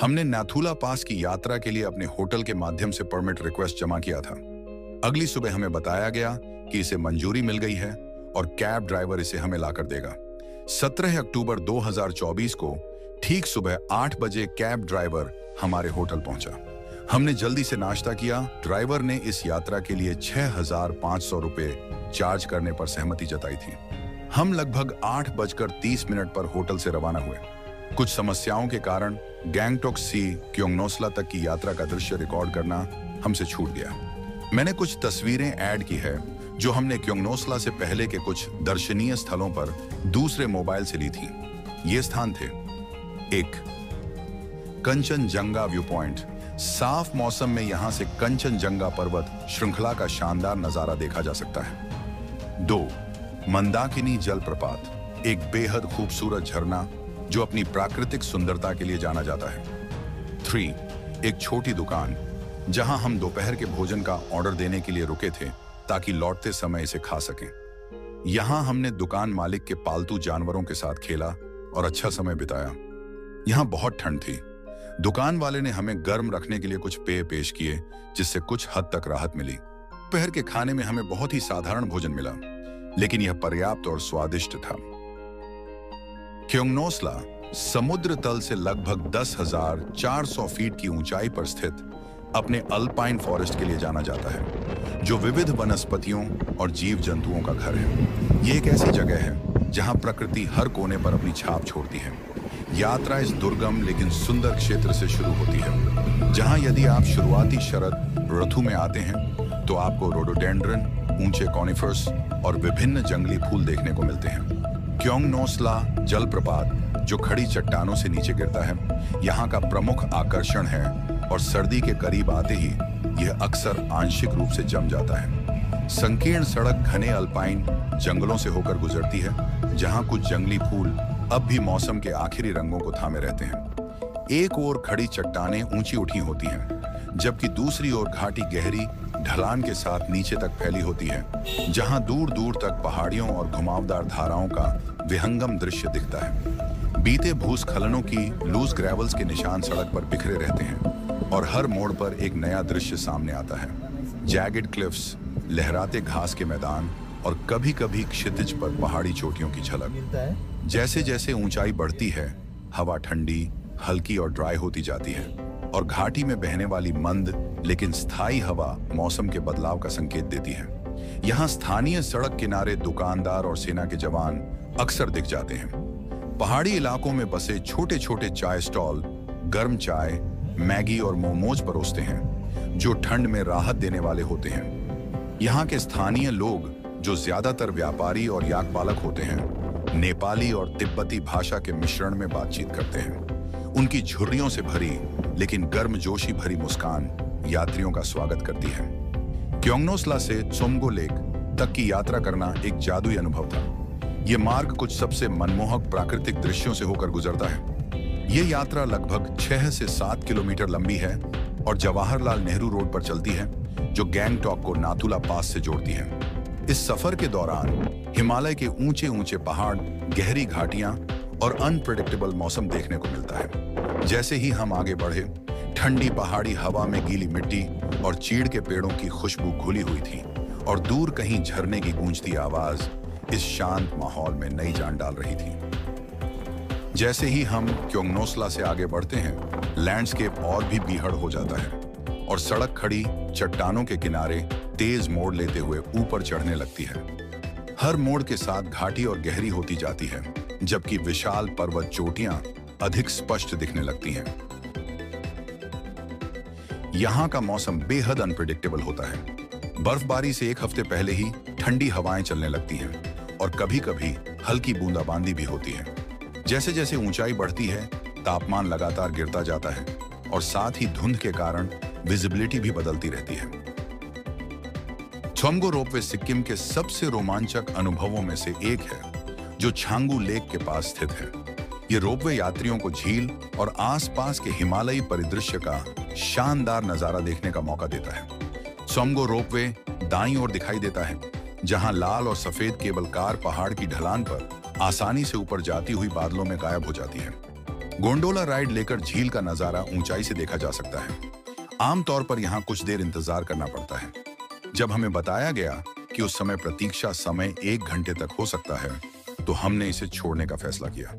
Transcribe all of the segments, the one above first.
हमने नाथुला पास की यात्रा के लिए अपने होटल के माध्यम से परमिट रिक्वेस्ट जमा किया था। अगली सुबह हमें बताया गया कि इसे मंजूरी मिल गई है और कैब ड्राइवर इसे हमें लाकर देगा। 17 अक्टूबर 2024 को ठीक सुबह 8 बजे कैब ड्राइवर हमारे होटल पहुंचा। हमने जल्दी से नाश्ता किया। ड्राइवर ने इस यात्रा के लिए 6,500 रुपए चार्ज करने पर सहमति जताई थी। हम लगभग 8:30 पर होटल से रवाना हुए। कुछ समस्याओं के कारण गैंगटॉक से क्योंगनोसला तक की यात्रा का दृश्य रिकॉर्ड करना हमसे छूट गया। मैंने कुछ तस्वीरें ऐड की है जो हमने क्योंगनोसला से पहले के कुछ दर्शनीय स्थलों पर दूसरे मोबाइल से ली थी। ये स्थान थे: 1. Kanchenjunga view point. साफ मौसम में यहां से कंचनजंगा पर्वत श्रृंखला का शानदार नजारा देखा जा सकता है। 2. मंदाकिनी जलप्रपात, एक बेहद खूबसूरत झरना जो अपनी प्राकृतिक सुंदरता के लिए जाना जाता है। 3. एक छोटी दुकान जहां हम दोपहर के भोजन का ऑर्डर देने के लिए रुके थे ताकि लौटते समय इसे खा सकें। यहां हमने दुकान मालिक के पालतू जानवरों के साथ खेला और अच्छा समय बिताया। यहां बहुत ठंड थी। दुकान वाले ने हमें गर्म रखने के लिए कुछ पेय पेश किए, जिससे कुछ हद तक राहत मिली। दोपहर के खाने में हमें बहुत ही साधारण भोजन मिला, लेकिन यह पर्याप्त और स्वादिष्ट था। क्योंगनोसला समुद्र तल से लगभग 10,400 फीट की ऊंचाई पर स्थित अपने अल्पाइन फॉरेस्ट के लिए जाना जाता है, जो विविध वनस्पतियों और जीव जंतुओं का घर है। ये एक ऐसी जगह है जहां प्रकृति हर कोने पर अपनी छाप छोड़ती है। यात्रा इस दुर्गम लेकिन सुंदर क्षेत्र से शुरू होती है, जहां यदि आप शुरुआती शरद ऋतु में आते हैं तो आपको रोडोडेंड्रन, ऊंचे कॉनिफर्स और विभिन्न जंगली फूल देखने को मिलते हैं। क्योंगनोसला जलप्रपात, जो खड़ी चट्टानों से नीचे गिरता है, यहाँ का प्रमुख आकर्षण है और सर्दी के करीब आते ही यह अक्सर आंशिक रूप से जम जाता है। संकीर्ण सड़क घने अल्पाइन जंगलों से होकर गुजरती है, जहाँ कुछ जंगली फूल अब भी मौसम के आखिरी रंगों को थामे रहते हैं। एक ओर खड़ी चट्टानें ऊंची उठी होती हैं, जबकि दूसरी ओर घाटी गहरी ढलान के साथ नीचे तक फैली होती है, जहां दूर दूर तक पहाड़ियों और घुमावदार धाराओं का विहंगम दृश्य दिखता है। बीते भूस्खलनों की लूज ग्रेवल्स के निशान सड़क पर बिखरे रहते हैं और हर मोड़ पर एक नया दृश्य सामने आता है। जैगेड क्लिफ्स, लहराते घास के मैदान और कभी-कभी क्षितिज पर पहाड़ी चोटियों की झलक। जैसे जैसे ऊंचाई बढ़ती है, हवा ठंडी, हल्की और ड्राई होती जाती है और घाटी में बहने वाली मंद लेकिन स्थायी हवा मौसम के बदलाव का संकेत देती है। यहाँ स्थानीय सड़क किनारे दुकानदार और सेना के जवान अक्सर दिख जाते हैं। पहाड़ी इलाकों में बसे छोटे छोटे चाय स्टॉल गर्म चाय, मैगी और मोमोज परोसते हैं, जो ठंड में राहत देने वाले होते हैं। यहाँ के स्थानीय लोग, जो ज्यादातर व्यापारी और याकपालक होते हैं, नेपाली और तिब्बती भाषा के मिश्रण में बातचीत करते हैं। उनकी झुर्रियों से भरी लेकिन गर्मजोशी भरी मुस्कान यात्रियों का स्वागत करती है। क्योंगनोसला से त्सोमगो लेक तक की यात्रा करना एक जादुई अनुभव था। ये मार्ग कुछ सबसे मनमोहक प्राकृतिक दृश्यों से होकर गुजरता है। ये यात्रा लगभग 6 से 7 किलोमीटर लंबी है और जवाहरलाल नेहरू रोड पर चलती है, जो गैंगटॉक को नाथुला पास से जोड़ती है। इस सफर के दौरान हिमालय के ऊंचे ऊंचे पहाड़, गहरी घाटियां और अनप्रेडिक्टेबल मौसम देखने को मिलता है। जैसे ही हम आगे बढ़े, ठंडी पहाड़ी हवा में गीली मिट्टी और चीड़ के पेड़ों की खुशबू घुली हुई थी और दूर कहीं झरने की गूंजती आवाज इस शांत माहौल में नई जान डाल रही थी। जैसे ही हम क्योंगनोसला से आगे बढ़ते हैं, लैंडस्केप और भी बीहड़ हो जाता है और सड़क खड़ी चट्टानों के किनारे तेज मोड़ लेते हुए ऊपर चढ़ने लगती है। हर मोड़ के साथ घाटी और गहरी होती जाती है, जबकि विशाल पर्वत चोटियां अधिक स्पष्ट दिखने लगती हैं। यहाँ का मौसम बेहद अनप्रेडिक्टेबल होता है। बर्फबारी से एक हफ्ते पहले ही ठंडी हवाएं चलने लगती हैं और कभी-कभी हल्की बूंदाबांदी भी होती है। जैसे जैसे ऊंचाई बढ़ती है, तापमान लगातार गिरता जाता है और साथ ही धुंध के कारण विजिबिलिटी भी बदलती रहती है। त्सोमगो रोपवे सिक्किम के सबसे रोमांचक अनुभवों में से एक है, जो छांगू लेक के पास स्थित है। ये रोपवे यात्रियों को झील और आसपास के हिमालयी परिदृश्य का शानदार नजारा देखने का मौका देता है। त्सोमगो रोपवे दाईं ओर दिखाई देता है, जहां लाल और सफेद केबल कार पहाड़ की ढलान पर आसानी से ऊपर जाती हुई बादलों में गायब हो जाती है। गोंडोला राइड लेकर झील का नजारा ऊंचाई से देखा जा सकता है। आमतौर पर यहाँ कुछ देर इंतजार करना पड़ता है। जब हमें बताया गया कि उस समय प्रतीक्षा समय 1 घंटे तक हो सकता है, तो हमने इसे छोड़ने का फैसला किया।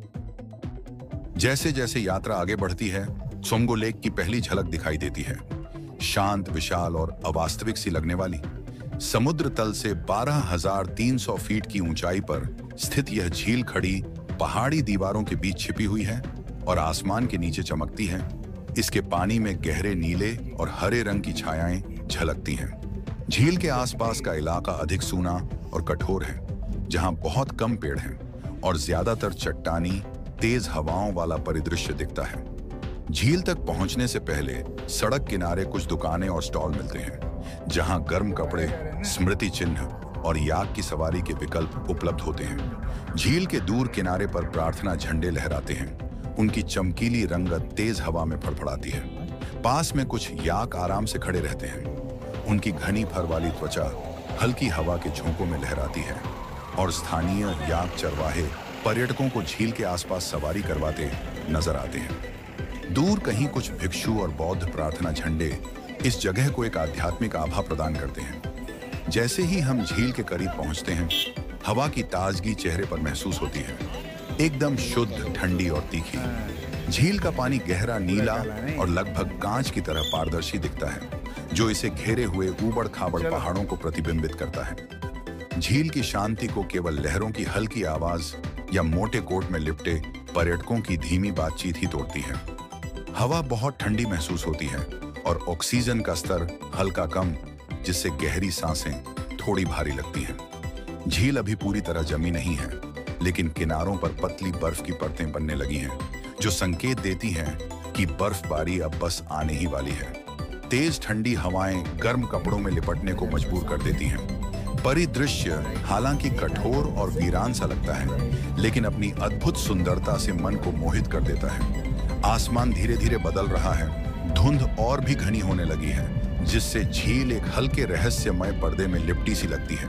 जैसे जैसे यात्रा आगे बढ़ती है, सोमगो लेक की पहली झलक दिखाई देती है। शांत, विशाल और अवास्तविक सी लगने वाली। समुद्र तल से 12,300 फीट की ऊंचाई पर स्थित यह झील खड़ी पहाड़ी दीवारों के बीच छिपी हुई है और आसमान के नीचे चमकती है। इसके पानी में गहरे नीले और हरे रंग की छायाएं झलकती हैं। झील के आसपास का इलाका अधिक सूना और कठोर है, जहां बहुत कम पेड़ हैं और ज्यादातर चट्टानी, तेज हवाओं वाला परिदृश्य दिखता है। झील तक पहुंचने से पहले सड़क किनारे कुछ दुकानें और स्टॉल मिलते हैं, जहां गर्म कपड़े, स्मृति चिन्ह और याक की सवारी के विकल्प उपलब्ध होते हैं। झील के दूर किनारे पर प्रार्थना झंडे लहराते हैं। उनकी चमकीली रंगत तेज हवा में फड़फड़ाती है। पास में कुछ याक आराम से खड़े रहते हैं। उनकी घनी फर वाली त्वचा हल्की हवा के झोंकों में लहराती है और स्थानीय याक चरवाहे पर्यटकों को झील के आसपास सवारी करवाते नजर आते हैं। दूर कहीं कुछ भिक्षु और बौद्ध प्रार्थना झंडे इस जगह को एक आध्यात्मिक आभा प्रदान करते हैं। जैसे ही हम झील के करीब पहुंचते हैं, हवा की ताजगी चेहरे पर महसूस होती है, एकदम शुद्ध, ठंडी और तीखी। झील का पानी गहरा नीला और लगभग कांच की तरह पारदर्शी दिखता है, जो इसे घेरे हुए ऊबड़-खाबड़ पहाड़ों को प्रतिबिंबित करता है। झील की शांति को केवल लहरों की हल्की आवाज या मोटे कोट में लिपटे पर्यटकों की धीमी बातचीत ही तोड़ती है। हवा बहुत ठंडी महसूस होती है और ऑक्सीजन का स्तर हल्का कम, जिससे गहरी सांसें थोड़ी भारी लगती हैं। झील अभी पूरी तरह जमी नहीं है, लेकिन किनारों पर पतली बर्फ की परतें बनने लगी हैं, जो संकेत देती हैं कि बर्फबारी अब बस आने ही वाली है। तेज ठंडी हवाएं गर्म कपड़ों में लिपटने को मजबूर कर देती हैं। परिदृश्य हालांकि कठोर और वीरान सा लगता है, लेकिन अपनी अद्भुत सुंदरता से मन को मोहित कर देता है। आसमान धीरे धीरे बदल रहा है, धुंध और भी घनी होने लगी है, जिससे झील एक हल्के रहस्यमय पर्दे में लिपटी सी लगती है।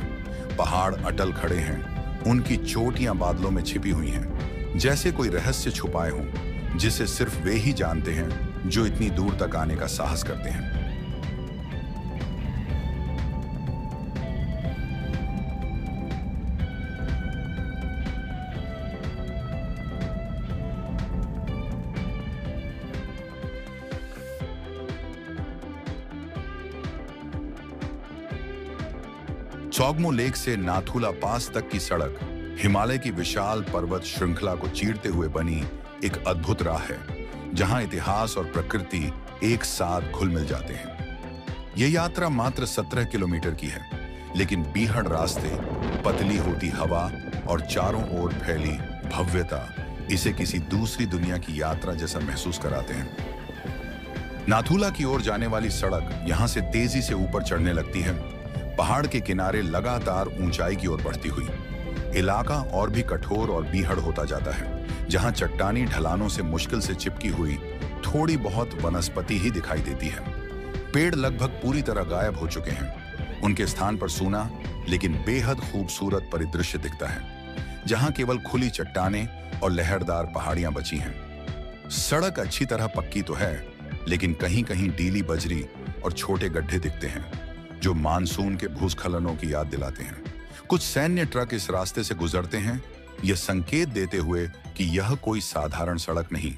पहाड़ अटल खड़े हैं, उनकी चोटियां बादलों में छिपी हुई हैं, जैसे कोई रहस्य छुपाए हों, जिसे सिर्फ वे ही जानते हैं जो इतनी दूर तक आने का साहस करते हैं। सोग्मो लेक से नाथुला पास तक की सड़क हिमालय की विशाल पर्वत श्रृंखला को चीरते हुए बनी एक अद्भुत राह है, जहां इतिहास और प्रकृति एक साथ घुल मिल जाते हैं। यह यात्रा मात्र 17 किलोमीटर की है, लेकिन बीहड़ रास्ते, पतली होती हवा और चारों ओर फैली भव्यता इसे किसी दूसरी दुनिया की यात्रा जैसा महसूस कराते हैं। नाथुला की ओर जाने वाली सड़क यहां से तेजी से ऊपर चढ़ने लगती है, पहाड़ के किनारे लगातार ऊंचाई की ओर बढ़ती हुई। इलाका और भी कठोर और बीहड़ होता जाता है, जहां चट्टानी ढलानों से मुश्किल से चिपकी हुई थोड़ी बहुत वनस्पति ही दिखाई देती है। पेड़ लगभग पूरी तरह गायब हो चुके हैं। उनके स्थान पर सूना लेकिन बेहद खूबसूरत परिदृश्य दिखता है, जहां केवल खुली चट्टानें और लहरदार पहाड़ियां बची हैं। सड़क अच्छी तरह पक्की तो है, लेकिन कहीं-कहीं डीली बजरी और छोटे गड्ढे दिखते हैं, जो मानसून के भूस्खलनों की याद दिलाते हैं। कुछ सैन्य ट्रक इस रास्ते से गुजरते हैं, यह संकेत देते हुए कि यह कोई साधारण सड़क नहीं,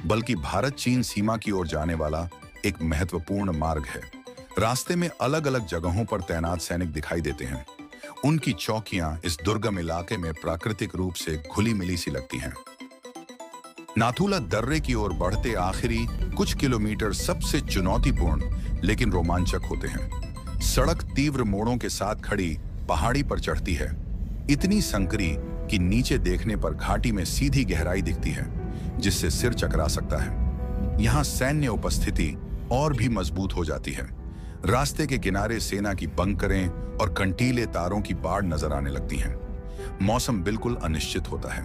बल्कि भारत-चीन सीमा की ओर जाने वाला एक महत्वपूर्ण मार्ग है। रास्ते में अलग-अलग जगहों पर तैनात सैनिक दिखाई देते हैं। उनकी चौकियां इस दुर्गम इलाके में प्राकृतिक रूप से घुली मिली सी लगती हैं। नाथुला दर्रे की ओर बढ़ते आखिरी कुछ किलोमीटर सबसे चुनौतीपूर्ण लेकिन रोमांचक होते हैं। सड़क तीव्र मोड़ों के साथ खड़ी पहाड़ी पर चढ़ती है, इतनी संकरी कि नीचे देखने पर घाटी में सीधी गहराई दिखती है, जिससे सिर चकरा सकता है। यहाँ सैन्य उपस्थिति और भी मजबूत हो जाती है। रास्ते के किनारे सेना की बंकरें और कंटीले तारों की बाड़ नजर आने लगती हैं। मौसम बिल्कुल अनिश्चित होता है।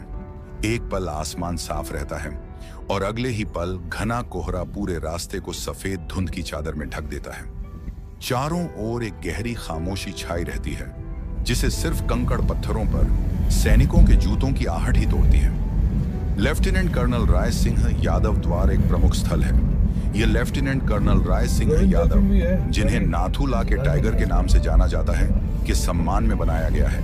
एक पल आसमान साफ रहता है और अगले ही पल घना कोहरा पूरे रास्ते को सफेद धुंध की चादर में ढक देता है। चारों ओर एक गहरी खामोशी छाई रहती है, जिसे सिर्फ कंकड़ पत्थरों पर सैनिकों के जूतों की आहट ही तोड़ती है। लेफ्टिनेंट कर्नल राय सिंह यादव द्वार एक प्रमुख स्थल है। ये लेफ्टिनेंट कर्नल राय सिंह यादव, जिन्हें नाथूला के टाइगर के नाम से जाना जाता है, के सम्मान में बनाया गया है।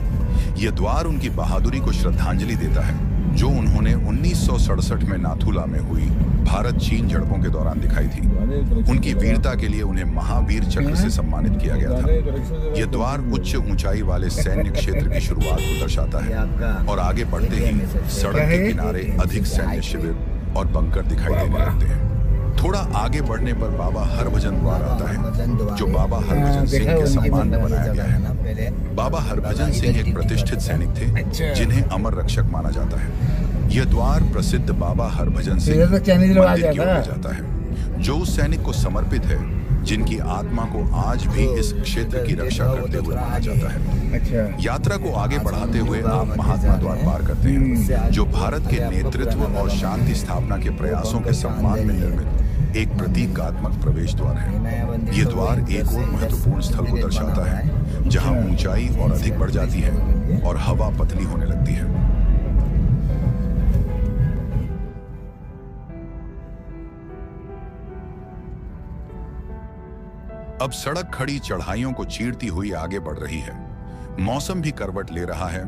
यह द्वार उनकी बहादुरी को श्रद्धांजलि देता है, जो उन्होंने 1967 में नाथूला में हुई भारत चीन झड़पों के दौरान दिखाई थी। उनकी वीरता के लिए उन्हें महावीर चक्र से सम्मानित किया गया था। यह द्वार उच्च ऊंचाई वाले सैन्य क्षेत्र की शुरुआत को दर्शाता है और आगे बढ़ते ही सड़क के किनारे अधिक सैन्य शिविर और बंकर दिखाई देने लगते हैं। थोड़ा आगे बढ़ने पर बाबा हरभजन द्वार आता है, जो बाबा हरभजन सिंह के सम्मान में बनाया गया है। बाबा हरभजन सिंह एक प्रतिष्ठित सैनिक थे, जिन्हें अमर रक्षक माना जाता है। यह द्वार प्रसिद्ध बाबा हरभजन सिंह मंदिर की ओर जाता है, जो उस सैनिक को समर्पित है जिनकी आत्मा को आज भी इस क्षेत्र की रक्षा करते हुए माना जाता है। यात्रा को आगे बढ़ाते हुए आप महात्मा द्वार पार करते हैं, जो भारत के नेतृत्व और शांति स्थापना के प्रयासों के सम्मान में निर्मित एक प्रतीकात्मक प्रवेश द्वार है। ये द्वार एक और महत्वपूर्ण स्थल को दर्शाता है, जहां ऊंचाई और अधिक बढ़ जाती है और हवा पतली होने लगती है। अब सड़क खड़ी चढ़ाइयों को चीरती हुई आगे बढ़ रही है। मौसम भी करवट ले रहा है।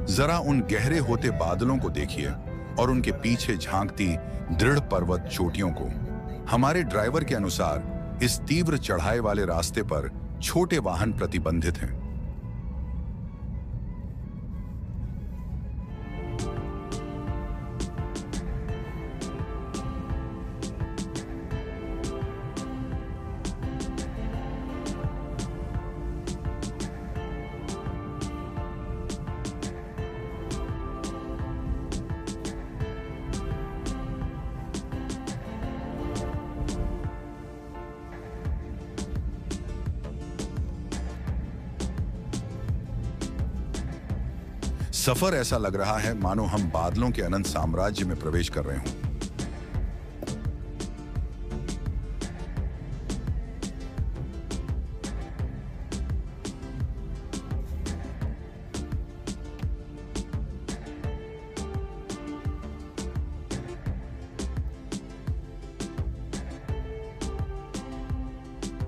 जरा उन गहरे होते बादलों को देखिए और उनके पीछे झांकती दृढ़ पर्वत चोटियों को। हमारे ड्राइवर के अनुसार इस तीव्र चढ़ाई वाले रास्ते पर छोटे वाहन प्रतिबंधित हैं। सफर ऐसा लग रहा है मानो हम बादलों के अनंत साम्राज्य में प्रवेश कर रहे हों।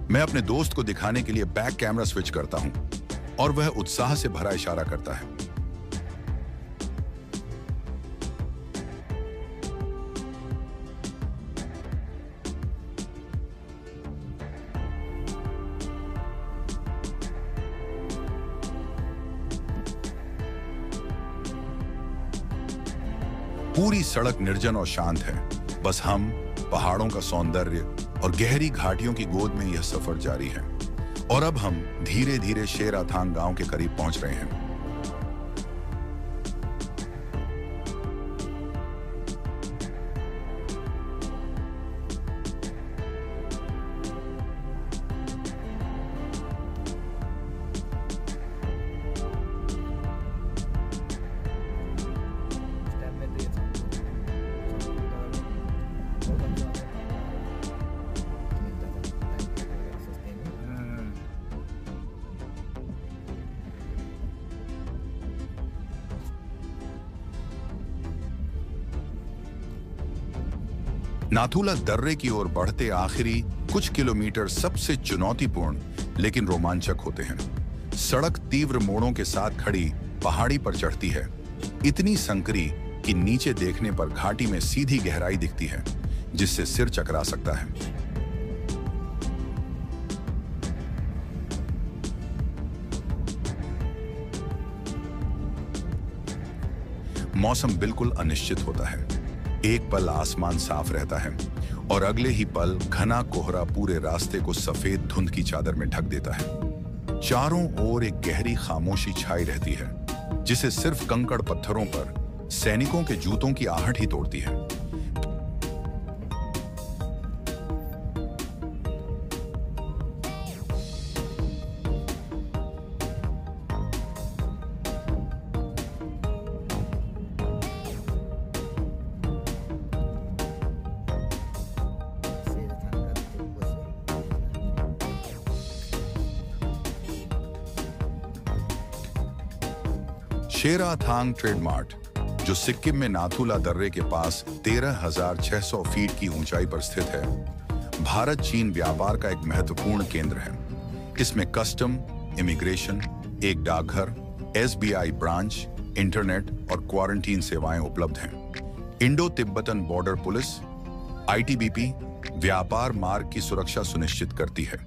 मैं अपने दोस्त को दिखाने के लिए बैक कैमरा स्विच करता हूं और वह उत्साह से भरा इशारा करता है। पूरी सड़क निर्जन और शांत है। बस हम, पहाड़ों का सौंदर्य और गहरी घाटियों की गोद में यह सफर जारी है। और अब हम धीरे धीरे शेराथांग गांव के करीब पहुंच रहे हैं। नाथूला दर्रे की ओर बढ़ते आखिरी कुछ किलोमीटर सबसे चुनौतीपूर्ण लेकिन रोमांचक होते हैं। सड़क तीव्र मोड़ों के साथ खड़ी पहाड़ी पर चढ़ती है, इतनी संकरी कि नीचे देखने पर घाटी में सीधी गहराई दिखती है, जिससे सिर चकरा सकता है। मौसम बिल्कुल अनिश्चित होता है। एक पल आसमान साफ रहता है और अगले ही पल घना कोहरा पूरे रास्ते को सफेद धुंध की चादर में ढक देता है। चारों ओर एक गहरी खामोशी छाई रहती है, जिसे सिर्फ कंकड़ पत्थरों पर सैनिकों के जूतों की आहट ही तोड़ती है। शेराथांग ट्रेड मार्ट जो सिक्किम में नाथुला दर्रे के पास 13,600 फीट की ऊंचाई पर स्थित है, भारत चीन व्यापार का एक महत्वपूर्ण केंद्र है। इसमें कस्टम, इमिग्रेशन, एक डाकघर, SBI ब्रांच, इंटरनेट और क्वारंटीन सेवाएं उपलब्ध हैं। Indo Tibetan border police ITBP व्यापार मार्ग की सुरक्षा सुनिश्चित करती है।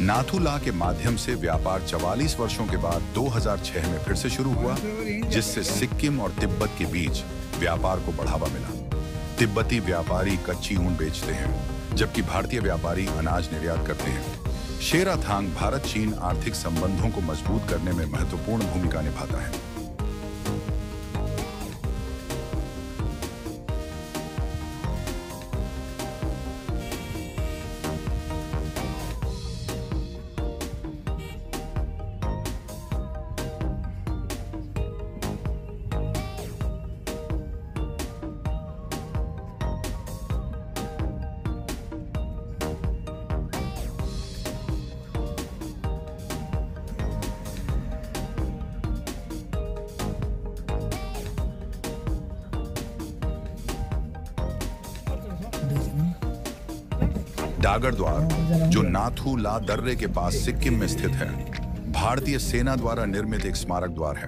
नाथुला के माध्यम से व्यापार 44 वर्षों के बाद 2006 में फिर से शुरू हुआ, जिससे सिक्किम और तिब्बत के बीच व्यापार को बढ़ावा मिला। तिब्बती व्यापारी कच्ची ऊन बेचते हैं, जबकि भारतीय व्यापारी अनाज निर्यात करते हैं। शेराथांग भारत चीन आर्थिक संबंधों को मजबूत करने में महत्वपूर्ण भूमिका निभाता है। डागर द्वार, जो नाथू ला दर्रे के पास सिक्किम में स्थित है, भारतीय सेना द्वारा निर्मित एक स्मारक द्वार है,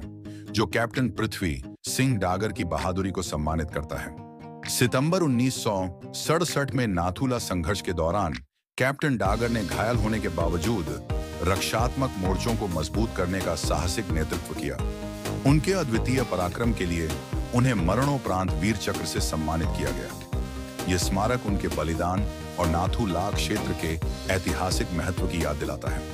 जो कैप्टन पृथ्वी सिंह डागर की बहादुरी को सम्मानित करता है। सितंबर 1967 में नाथुला संघर्ष के दौरान कैप्टन डागर ने घायल होने के बावजूद रक्षात्मक मोर्चों को मजबूत करने का साहसिक नेतृत्व किया। उनके अद्वितीय पराक्रम के लिए उन्हें मरणोपरांत वीर चक्र से सम्मानित किया गया। यह स्मारक उनके बलिदान और नाथू ला क्षेत्र के ऐतिहासिक महत्व की याद दिलाता है।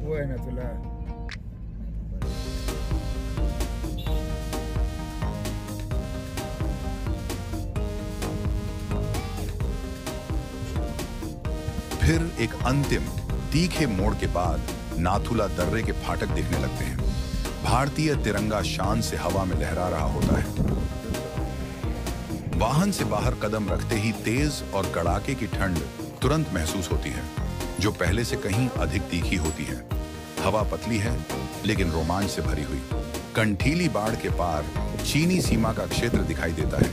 वो है नाथुला। फिर एक अंतिम तीखे मोड़ के बाद नाथुला दर्रे के फाटक दिखने लगते हैं। भारतीय तिरंगा शान से हवा में लहरा रहा होता है। वाहन से बाहर कदम रखते ही तेज और कड़ाके की ठंड तुरंत महसूस होती है, जो पहले से कहीं अधिक तीखी होती है। हवा पतली है, लेकिन रोमांच से भरी हुई। कंठीली बाढ़ के पार चीनी सीमा का क्षेत्र दिखाई देता है।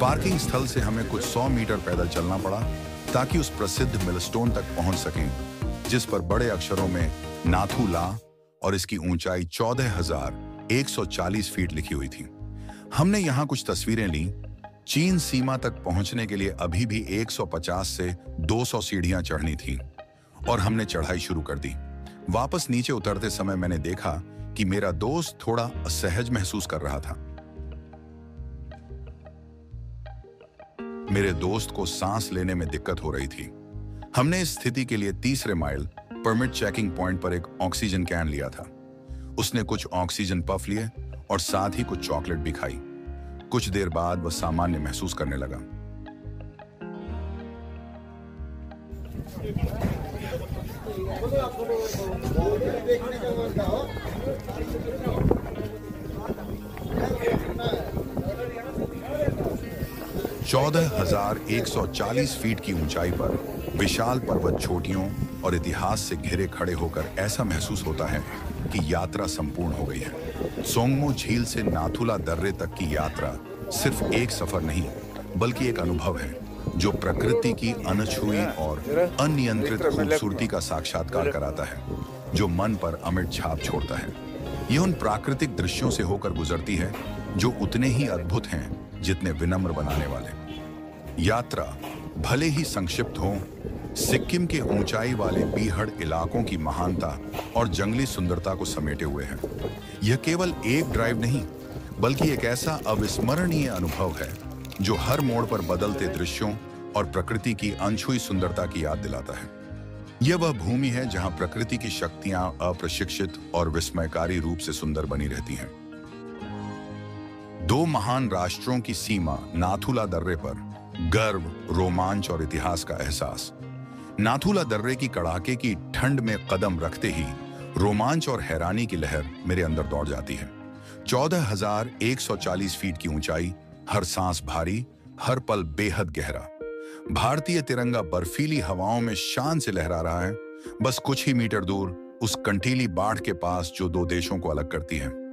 पार्किंग स्थल से हमें कुछ 100 मीटर पैदल चलना पड़ा, ताकि उस प्रसिद्ध मिलस्टोन तक पहुंच सकें, जिस पर बड़े अक्षरों में नाथू ला और इसकी ऊंचाई 14,140 फीट लिखी हुई थी। हमने यहां कुछ तस्वीरें ली। चीन सीमा तक पहुंचने के लिए अभी भी 150 से 200 सीढ़ियां चढ़नी थीं, और हमने चढ़ाई शुरू कर दी। वापस नीचे उतरते समय मैंने देखा कि मेरा दोस्त थोड़ा असहज महसूस कर रहा था। मेरे दोस्त को सांस लेने में दिक्कत हो रही थी। हमने इस स्थिति के लिए तीसरे माइल परमिट चेकिंग पॉइंट पर एक ऑक्सीजन कैन लिया था। उसने कुछ ऑक्सीजन पफ लिए और साथ ही कुछ चॉकलेट भी खाई। कुछ देर बाद वह सामान्य महसूस करने लगा। चौदह 14,140 फीट की ऊंचाई पर विशाल पर्वत चोटियों और इतिहास से घिरे खड़े होकर ऐसा महसूस होता है कि यात्रा संपूर्ण हो गई है। सोंगमो झील से नाथुला दर्रे तक की यात्रा सिर्फ एक सफर नहीं, बल्कि एक अनुभव है, जो प्रकृति की अनछुई और अनियंत्रित खूबसूरती का साक्षात्कार कराता है, जो मन पर अमिट छाप छोड़ता है। यह उन प्राकृतिक दृश्यों से होकर गुजरती है जो उतने ही अद्भुत हैं जितने विनम्र बनाने वाले। यात्रा भले ही संक्षिप्त हो, सिक्किम के ऊंचाई वाले बीहड़ इलाकों की महानता और जंगली सुंदरता को समेटे हुए है। यह केवल एक ड्राइव नहीं, बल्कि एक ऐसा अविस्मरणीय अनुभव है जो हर मोड़ पर बदलते दृश्यों और प्रकृति की अनछुई सुंदरता की याद दिलाता है। यह वह भूमि है जहां प्रकृति की शक्तियां अप्रशिक्षित और विस्मयकारी रूप से सुंदर बनी रहती हैं। 2 महान राष्ट्रों की सीमा नाथुला दर्रे पर गर्व, रोमांच और इतिहास का एहसास। नाथुला दर्रे की कड़ाके की ठंड में कदम रखते ही रोमांच और हैरानी की लहर मेरे अंदर दौड़ जाती है। 14,140 फीट की ऊंचाई, हर सांस भारी, हर पल बेहद गहरा। भारतीय तिरंगा बर्फीली हवाओं में शान से लहरा रहा है, बस कुछ ही मीटर दूर उस कंटीली बाढ़ के पास जो दो देशों को अलग करती है।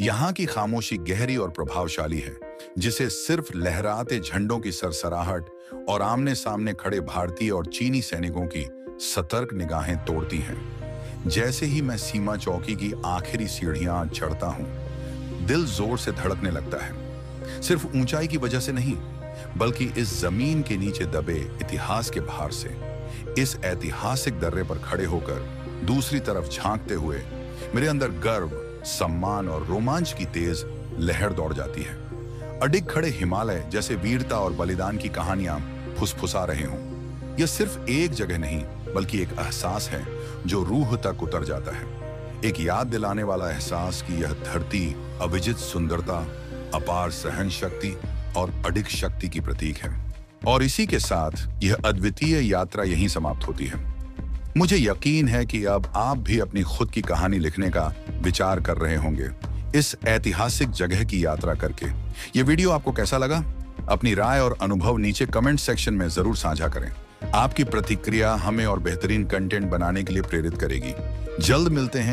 यहाँ की खामोशी गहरी और प्रभावशाली है, जिसे सिर्फ लहराते झंडों की सरसराहट और आमने सामने खड़े भारतीय और चीनी सैनिकों की सतर्क निगाहें तोड़ती हैं। जैसे ही मैं सीमा चौकी की आखिरी सीढ़ियां चढ़ता हूं, दिल जोर से धड़कने लगता है। सिर्फ ऊंचाई की वजह से नहीं, बल्कि इस जमीन के नीचे दबे इतिहास के भार से। इस ऐतिहासिक दर्रे पर खड़े होकर दूसरी तरफ झांकते हुए मेरे अंदर गर्व, सम्मान और रोमांच की तेज लहर दौड़ जाती है। अडिग खड़े हिमालय जैसे वीरता और बलिदान की कहानियां फुसफुसा रहे हों। यह सिर्फ एक जगह नहीं, बल्कि एक एहसास है जो रूह तक उतर जाता है। एक याद दिलाने वाला एहसास कि यह धरती अविजित सुंदरता, अपार सहन शक्ति और अडिग शक्ति की प्रतीक है। और इसी के साथ यह अद्वितीय यात्रा यहीं समाप्त होती है। मुझे यकीन है कि अब आप भी अपनी खुद की कहानी लिखने का विचार कर रहे होंगे इस ऐतिहासिक जगह की यात्रा करके। यह वीडियो आपको कैसा लगा? अपनी राय और अनुभव नीचे कमेंट सेक्शन में जरूर साझा करें। आपकी प्रतिक्रिया हमें और बेहतरीन कंटेंट बनाने के लिए प्रेरित करेगी। जल्द मिलते हैं